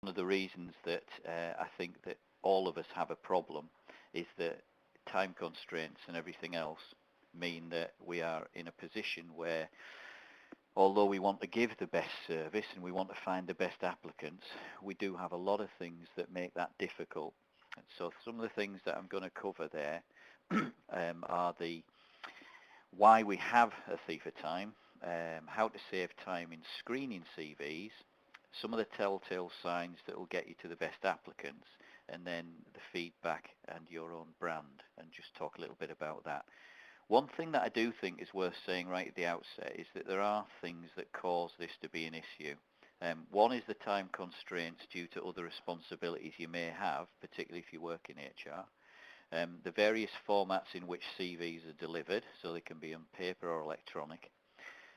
one of the reasons that I think that all of us have a problem is that time constraints and everything else mean that we are in a position where, although we want to give the best service and we want to find the best applicants, we do have a lot of things that make that difficult. And so some of the things that I'm going to cover there are the why we have a thief of time, how to save time in screening CVs, some of the telltale signs that will get you to the best applicants, and then the feedback and your own brand, and just talk a little bit about that. One thing that I do think is worth saying right at the outset is that there are things that cause this to be an issue. One is the time constraints due to other responsibilities you may have, particularly if you work in HR. The various formats in which CVs are delivered, so they can be on paper or electronic.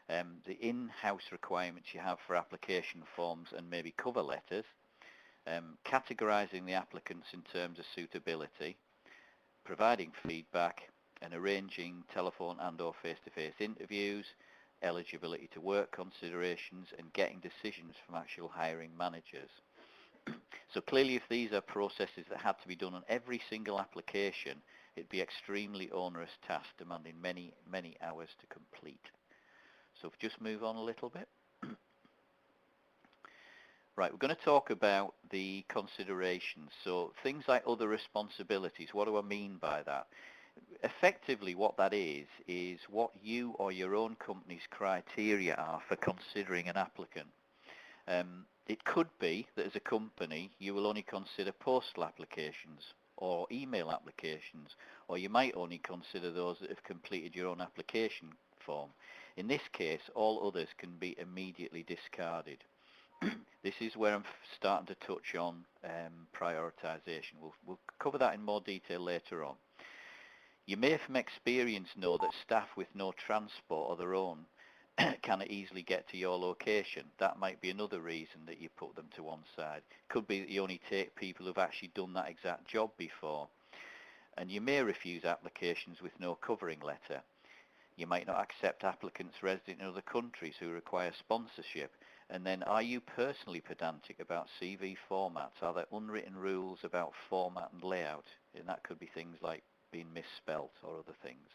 The in-house requirements you have for application forms and maybe cover letters. Categorising the applicants in terms of suitability. Providing feedback and arranging telephone and or face-to-face interviews, eligibility to work considerations, and getting decisions from actual hiring managers. So clearly if these are processes that had to be done on every single application, it'd be extremely onerous task demanding many, many hours to complete. So if we just move on a little bit. Right, we're going to talk about the considerations. So things like other responsibilities, what do I mean by that? Effectively what that is what you or your own company's criteria are for considering an applicant. It could be that as a company you will only consider postal applications or email applications, or you might only consider those that have completed your own application form. In this case, all others can be immediately discarded. This is where I'm starting to touch on prioritisation. We'll cover that in more detail later on. You may from experience know that staff with no transport of their own cannot easily get to your location. That might be another reason that you put them to one side. Could be that you only take people who've actually done that exact job before. And you may refuse applications with no covering letter. You might not accept applicants resident in other countries who require sponsorship. And then are you personally pedantic about CV formats? Are there unwritten rules about format and layout? And that could be things like being misspelt or other things.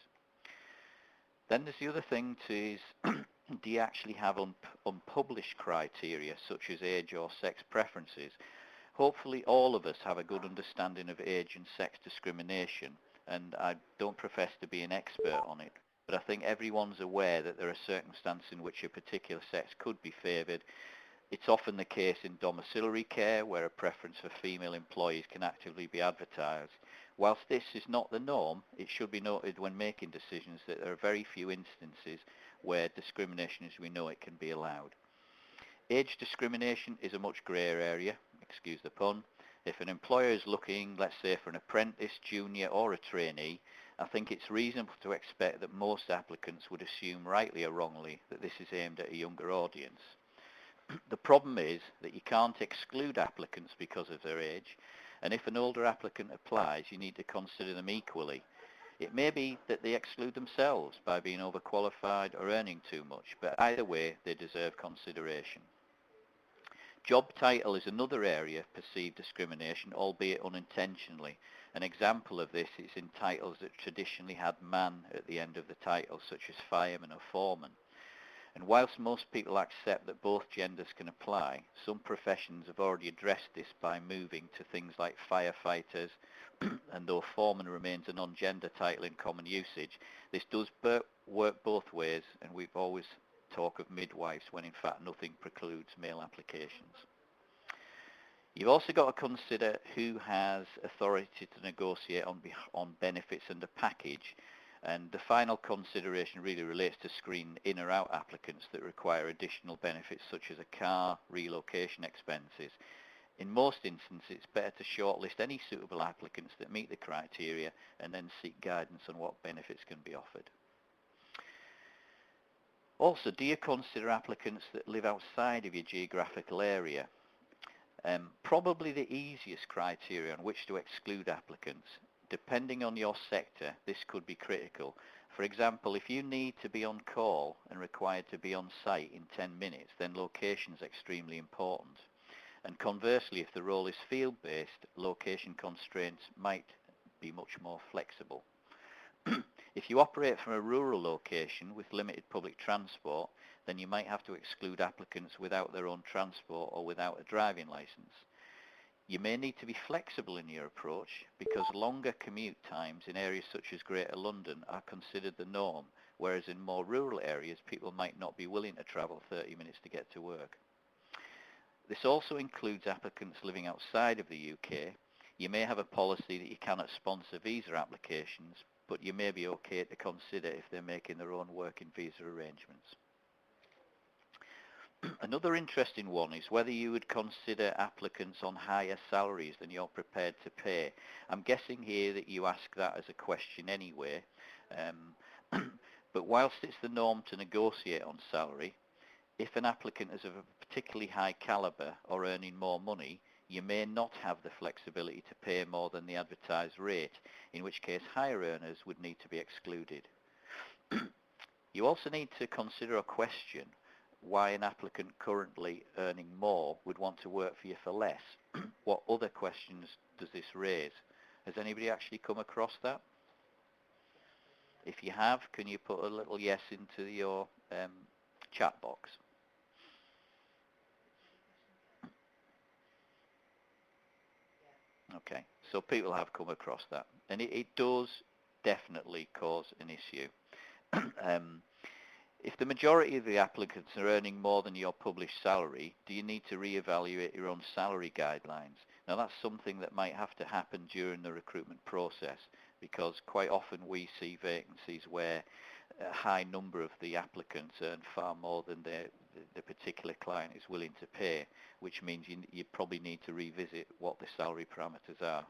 Then there's the other thing is, do you actually have unpublished criteria such as age or sex preferences? Hopefully all of us have a good understanding of age and sex discrimination, and I don't profess to be an expert on it, but I think everyone's aware that there are circumstances in which a particular sex could be favoured. It's often the case in domiciliary care, where a preference for female employees can actively be advertised. Whilst this is not the norm, it should be noted when making decisions that there are very few instances where discrimination as we know it can be allowed. Age discrimination is a much greyer area, excuse the pun. If an employer is looking, let's say, for an apprentice, junior or a trainee, I think it's reasonable to expect that most applicants would assume rightly or wrongly that this is aimed at a younger audience. The problem is that you can't exclude applicants because of their age, and if an older applicant applies, you need to consider them equally. It may be that they exclude themselves by being overqualified or earning too much, but either way, they deserve consideration. Job title is another area of perceived discrimination, albeit unintentionally. An example of this is in titles that traditionally had man at the end of the title, such as fireman or foreman. And whilst most people accept that both genders can apply, some professions have already addressed this by moving to things like firefighters, and though foreman remains a non-gender title in common usage, this does work both ways, and we've always talk of midwives when in fact nothing precludes male applications. You've also got to consider who has authority to negotiate on benefits and a package. And the final consideration really relates to screen in or out applicants that require additional benefits such as a car, relocation expenses. In most instances, it's better to shortlist any suitable applicants that meet the criteria and then seek guidance on what benefits can be offered. Also, do you consider applicants that live outside of your geographical area? Probably the easiest criteria on which to exclude applicants. Depending on your sector, this could be critical. For example, if you need to be on call and required to be on site in 10 minutes, then location is extremely important. And conversely, if the role is field-based, location constraints might be much more flexible. If you operate from a rural location with limited public transport, then you might have to exclude applicants without their own transport or without a driving licence. You may need to be flexible in your approach because longer commute times in areas such as Greater London are considered the norm, whereas in more rural areas people might not be willing to travel 30 minutes to get to work. This also includes applicants living outside of the UK. You may have a policy that you cannot sponsor visa applications, but you may be okay to consider if they're making their own working visa arrangements. Another interesting one is whether you would consider applicants on higher salaries than you're prepared to pay. I'm guessing here that you ask that as a question anyway, but whilst it's the norm to negotiate on salary, if an applicant is of a particularly high calibre or earning more money, you may not have the flexibility to pay more than the advertised rate, in which case higher earners would need to be excluded. You also need to consider a question why an applicant currently earning more would want to work for you for less. What other questions does this raise? Has anybody actually come across that? If you have, can you put a little yes into your chat box? Okay, so people have come across that, and it does definitely cause an issue. If the majority of the applicants are earning more than your published salary, do you need to reevaluate your own salary guidelines? Now that's something that might have to happen during the recruitment process, because quite often we see vacancies where a high number of the applicants earn far more than the particular client is willing to pay, which means you probably need to revisit what the salary parameters are.